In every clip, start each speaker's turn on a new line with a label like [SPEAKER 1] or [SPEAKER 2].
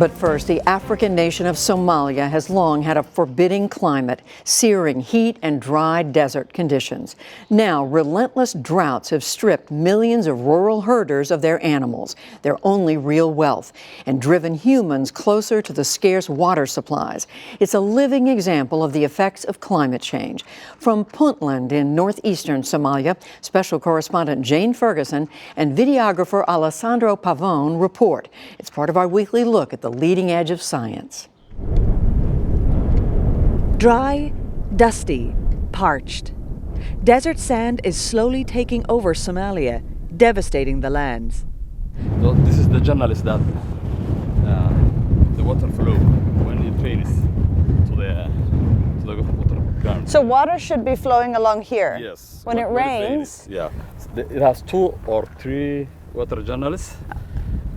[SPEAKER 1] But first, the African nation of Somalia has long had a forbidding climate, searing heat and dry desert conditions. Now, relentless droughts have stripped millions of rural herders of their animals, their only real wealth, and driven humans closer to the scarce water supplies. It's a living example of the effects of climate change. From Puntland in northeastern Somalia, special correspondent Jane Ferguson and videographer Alessandro Pavone report. It's part of our weekly look at the leading edge of science.
[SPEAKER 2] Dry, dusty, parched. Desert sand is slowly taking over Somalia, devastating the lands.
[SPEAKER 3] Well, this is the journalist that the water flow when it rains to the water ground.
[SPEAKER 4] So water should be flowing along here.
[SPEAKER 3] Yes.
[SPEAKER 4] When it rains.
[SPEAKER 3] Yeah. It has 2 or 3 water journalists.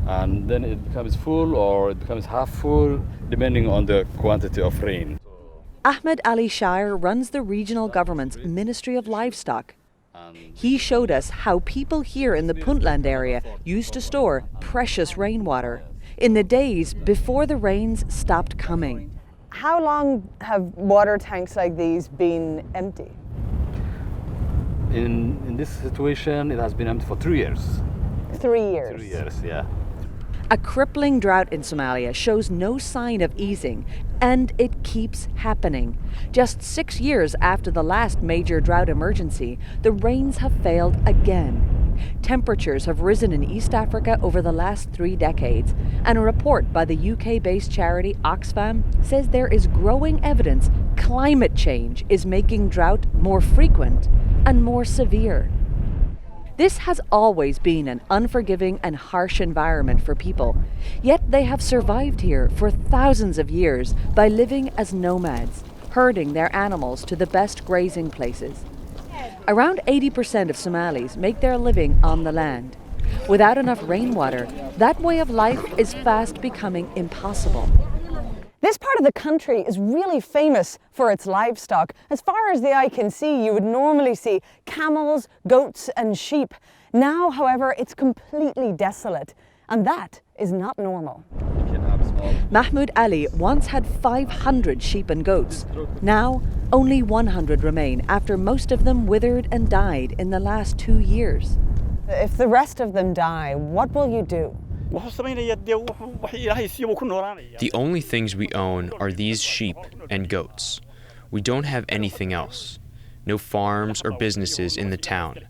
[SPEAKER 3] And then it becomes full or it becomes half full, depending on the quantity of rain.
[SPEAKER 2] Ahmed Ali Shire runs the regional government's Ministry of Livestock. He showed us how people here in the Puntland area used to store precious rainwater in the days before the rains stopped coming.
[SPEAKER 4] How long have water tanks like these been empty?
[SPEAKER 3] In this situation, it has been empty for 3 years.
[SPEAKER 4] 3 years.
[SPEAKER 3] 3 years, yeah.
[SPEAKER 2] A crippling drought in Somalia shows no sign of easing, and it keeps happening. Just 6 years after the last major drought emergency, the rains have failed again. Temperatures have risen in East Africa over the last 3 decades, and a report by the UK-based charity Oxfam says there is growing evidence climate change is making drought more frequent and more severe. This has always been an unforgiving and harsh environment for people, yet they have survived here for thousands of years by living as nomads, herding their animals to the best grazing places. Around 80% of Somalis make their living on the land. Without enough rainwater, that way of life is fast becoming impossible.
[SPEAKER 4] This part of the country is really famous for its livestock. As far as the eye can see, you would normally see camels, goats, and sheep. Now, however, it's completely desolate, and that is not normal.
[SPEAKER 2] Mahmoud Ali once had 500 sheep and goats. Now, only 100 remain after most of them withered and died in the last 2 years.
[SPEAKER 4] If the rest of them die, what will you do?
[SPEAKER 5] The only things we own are these sheep and goats. We don't have anything else. No farms or businesses in the town.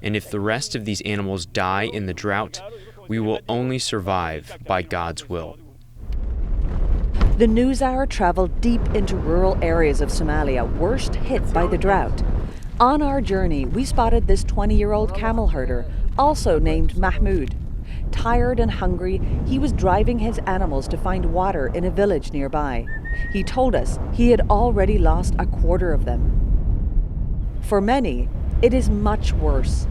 [SPEAKER 5] And if the rest of these animals die in the drought, we will only survive by God's will.
[SPEAKER 2] The NewsHour traveled deep into rural areas of Somalia worst hit by the drought. On our journey, we spotted this 20-year-old camel herder, also named Mahmoud. Tired and hungry, he was driving his animals to find water in a village nearby. He told us he had already lost a quarter of them. For many, it is much worse.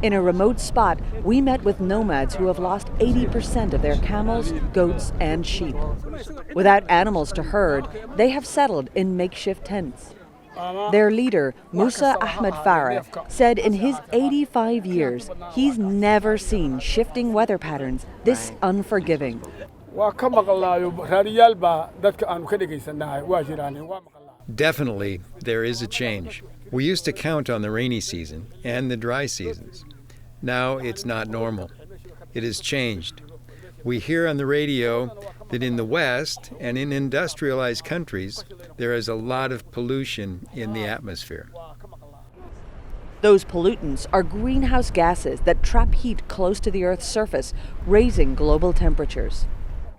[SPEAKER 2] In a remote spot, we met with nomads who have lost 80% of their camels, goats, and sheep. Without animals to herd, they have settled in makeshift tents. Their leader, Musa Ahmed Farah, said in his 85 years, he's never seen shifting weather patterns this unforgiving.
[SPEAKER 6] Definitely, there is a change. We used to count on the rainy season and the dry seasons. Now it's not normal. It has changed. We hear on the radio that in the West and in industrialized countries, there is a lot of pollution in the atmosphere.
[SPEAKER 2] Those pollutants are greenhouse gases that trap heat close to the Earth's surface, raising global temperatures.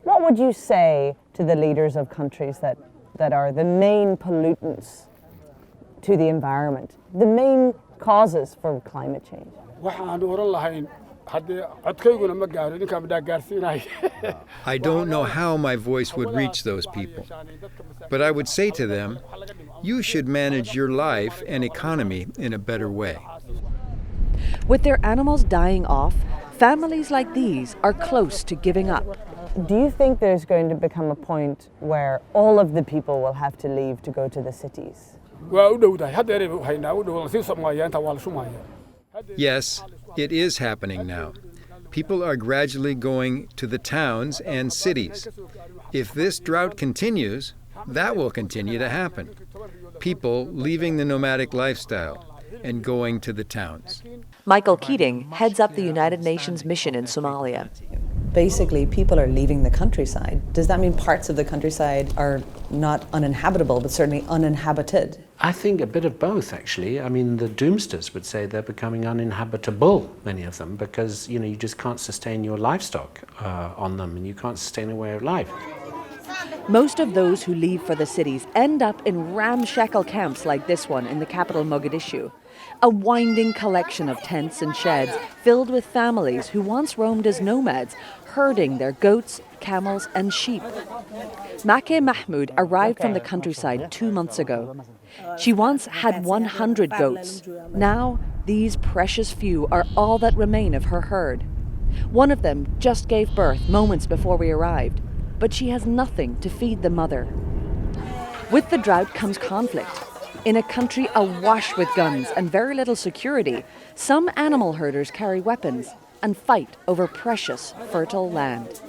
[SPEAKER 4] What would you say to the leaders of countries that are the main pollutants to the environment, the main causes for climate change?
[SPEAKER 6] I don't know how my voice would reach those people, but I would say to them, you should manage your life and economy in a better way.
[SPEAKER 2] With their animals dying off, families like these are close to giving up.
[SPEAKER 4] Do you think there's going to become a point where all of the people will have to leave to go to the cities?
[SPEAKER 6] Yes, it is happening now. People are gradually going to the towns and cities. If this drought continues, that will continue to happen. People leaving the nomadic lifestyle and going to the towns.
[SPEAKER 2] Michael Keating heads up the United Nations mission in Somalia.
[SPEAKER 4] Basically, people are leaving the countryside. Does that mean parts of the countryside are not uninhabitable, but certainly uninhabited?
[SPEAKER 7] I think a bit of both, actually. I mean, the doomsters would say they're becoming uninhabitable, many of them, because, you just can't sustain your livestock on them, and you can't sustain a way of life.
[SPEAKER 2] Most of those who leave for the cities end up in ramshackle camps like this one in the capital Mogadishu. A winding collection of tents and sheds filled with families who once roamed as nomads, herding their goats, camels and sheep. Makeh Mahmoud arrived from the countryside 2 months ago. She once had 100 goats. Now, these precious few are all that remain of her herd. One of them just gave birth moments before we arrived, but she has nothing to feed the mother. With the drought comes conflict. In a country awash with guns and very little security, some animal herders carry weapons and fight over precious, fertile land.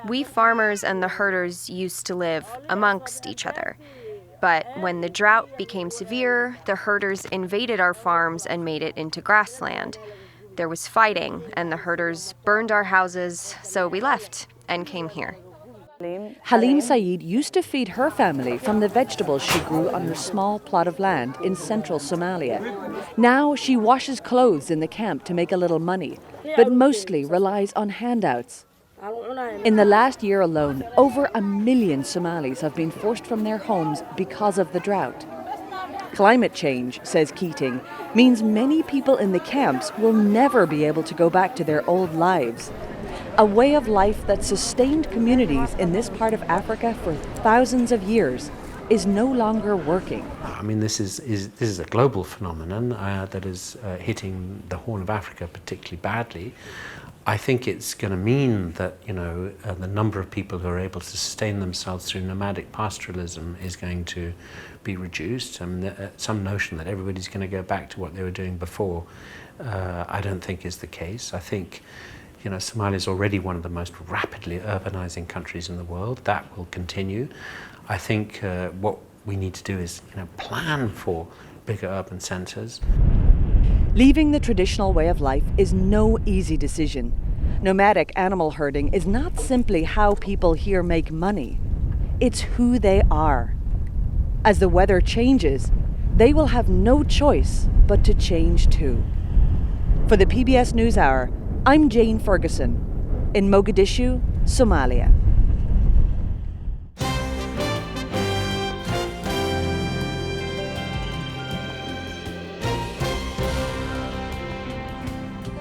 [SPEAKER 8] We farmers and the herders used to live amongst each other. But when the drought became severe, the herders invaded our farms and made it into grassland. There was fighting, and the herders burned our houses, so we left and came here.
[SPEAKER 2] Halim Saeed used to feed her family from the vegetables she grew on her small plot of land in central Somalia. Now she washes clothes in the camp to make a little money, but mostly relies on handouts. In the last year alone, over 1 million Somalis have been forced from their homes because of the drought. Climate change, says Keating, means many people in the camps will never be able to go back to their old lives. A way of life that sustained communities in this part of Africa for thousands of years is no longer working.
[SPEAKER 7] I mean, this is a global phenomenon that is hitting the Horn of Africa particularly badly. I think it's going to mean that, the number of people who are able to sustain themselves through nomadic pastoralism is going to be reduced. I mean, some notion that everybody's going to go back to what they were doing before, I don't think is the case. I think, Somalia is already one of the most rapidly urbanizing countries in the world. That will continue. I think what we need to do is, plan for bigger urban centers.
[SPEAKER 2] Leaving the traditional way of life is no easy decision. Nomadic animal herding is not simply how people here make money. It's who they are. As the weather changes, they will have no choice but to change too. For the PBS NewsHour, I'm Jane Ferguson in Mogadishu, Somalia.